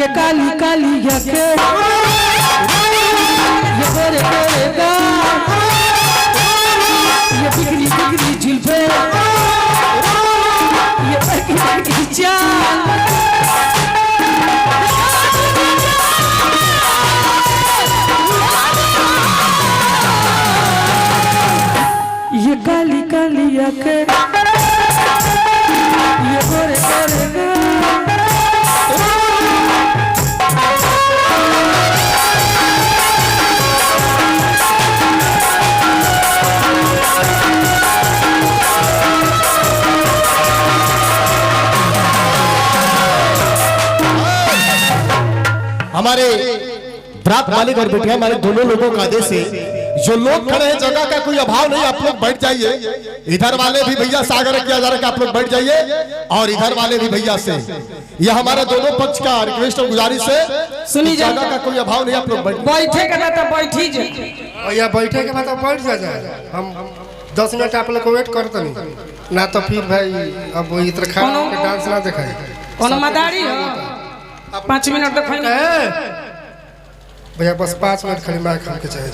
ये काली काली यके ये गोरे गोरे गाल ये बिगड़ी बिगड़ी जुल्फे ये बगी बगी चाल ये काली काली यके ये गोरे गोरे गाल हमारे प्राप्त मालिक और बेटिया हमारे दोनों लोगों का आदेश है। जो लोग खड़े हैं जगह का कोई अभाव नहीं, आप लोग बैठ जाइए। इधर वाले भी भैया से आग्रह किया जा रहा है कि आप लोग बैठ जाइए और इधर वाले भी भैया से यह हमारे दोनों पक्ष का रिक्वेस्ट और गुजारिश है। सुनी जगह का कोई अभाव नहीं, आप लोग बैठे के बाद बैठी जाए भैया बैठे के बाद बैठ जाए। हम 10 मिनट आप लोग को वेट करते नहीं ना तो फिर भाई अब इतना खाना के डांस ना दिखाए कोनो मदारी हो 5 मिनट देखेंगे भैया बस 5 मिनट खाली मार खा के चाहिए।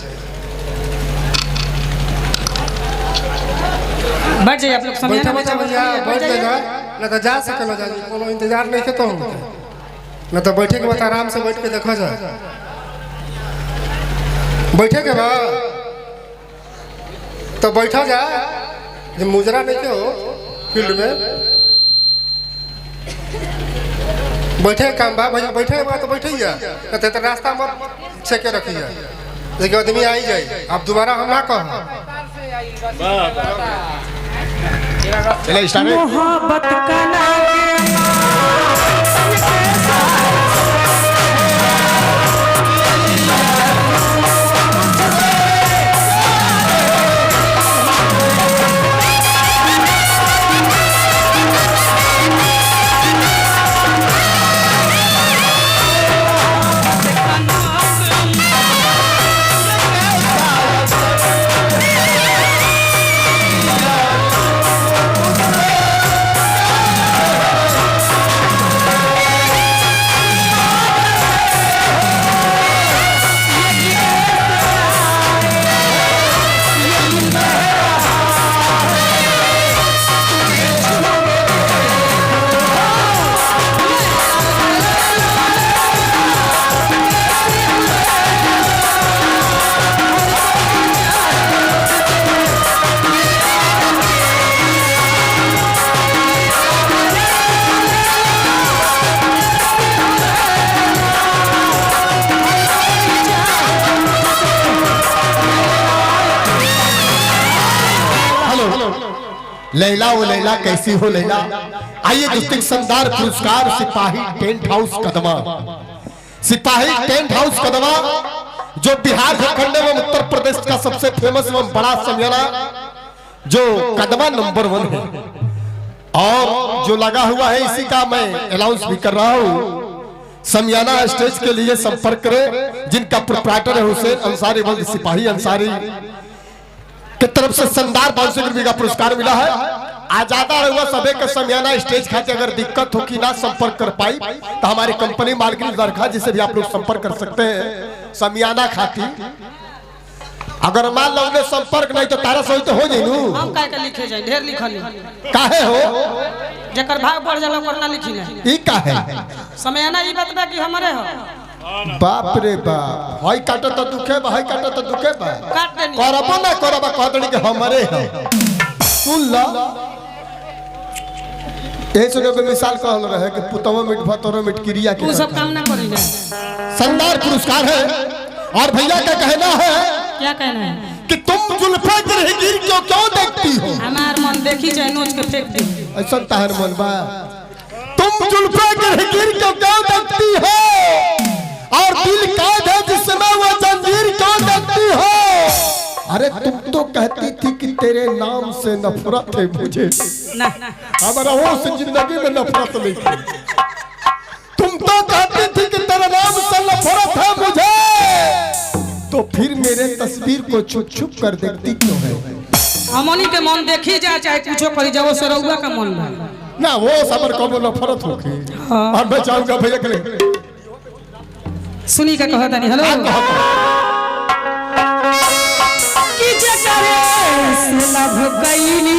बैठ जाइए आप लोग समय बैठा बैठा भैया बैठ जाए ना तो जा सके ना जाए कोनो इंतजार नहीं के तो ना तो बैठे के बाद आराम से बैठ के देखो जा बैठे के बाद तो बैठा जा जब मुजरा नहीं के हो फील्ड में बैठे काम बा भैया बैठे के बाद तो बैठिए ना तो रास्ता मत छेके रखिए देखिए आदमी आई जाए आप दोबारा हम ना कह मोहब्बत का लैला वो लैला कैसी हो लैला। आइए डिस्ट्रिक्ट शानदार पुरस्कार सिपाही टेंट हाउस कदमा। सिपाही टेंट हाउस कदमा जो बिहार झारखंड एवं उत्तर प्रदेश का सबसे फेमस एवं बड़ा समियाना जो कदमा नंबर 1 है और जो लगा हुआ है इसी का मैं अनाउंस भी कर रहा हूँ। समियाना स्टेज के लिए संपर्क करें जिनका प्रोप्राइटर है हुसैन अंसारी बल्द सिपाही अंसारी की तरफ से शानदार 500 रुपये का पुरस्कार मिला है। आजादा रहुआ सबे के समियाना स्टेज खाते अगर दिक्कत हो कि ना संपर्क कर पाई तो हमारी कंपनी मार्केट दरखा जिसे भी आप लोग संपर्क कर सकते हैं समियाना खाती। अगर मान लो उन्हें संपर्क नहीं तो तारा सही तो हो जाए नू हम काहे के लिखे जाए ढेर लिखल काहे हो जकर भाग बढ़ जाला करना लिखी ना ई काहे समय ना ई बात बा कि हमरे हो बाप रे बाप हई काटो तो दुखे बा हई काटो तो दुखे बा काट देनी करबो ना करबा कहतनी के हमरे है सुन ला ए सुनो के मिसाल कहल रहे कि पुतवा मिट भतरो मिट क्रिया के तू सब काम ना करी ना शानदार पुरस्कार है। और भैया का कहना है क्या कहना है कि तुम जुल्फे गिर क्यों देखती हो हमार मन देखी जाए नोच के फेंक दी ऐसा ताहर मन बा तुम जुल्फे गिर क्यों देखती हो और दिल कैद है जिसमें वो जंजीर क्यों देखती हो। अरे तुम तो कहती थी कि तेरे नाम से नफरत है मुझे ना हमारा वो से जिंदगी में नफरत नहीं थी। तुम तो कहती थी कि तेरे नाम से नफरत है मुझे तो फिर मेरे तस्वीर को छुप छुप कर देखती क्यों है। हमनी के मन देखी जाए चाहे कुछो करी जाओ सरौआ का मन बा ना वो सबर को नफरत होगी और मैं चाहूंगा भैया के लिए सुनी का कहता नहीं हेलो कि जकरे से लभ गईली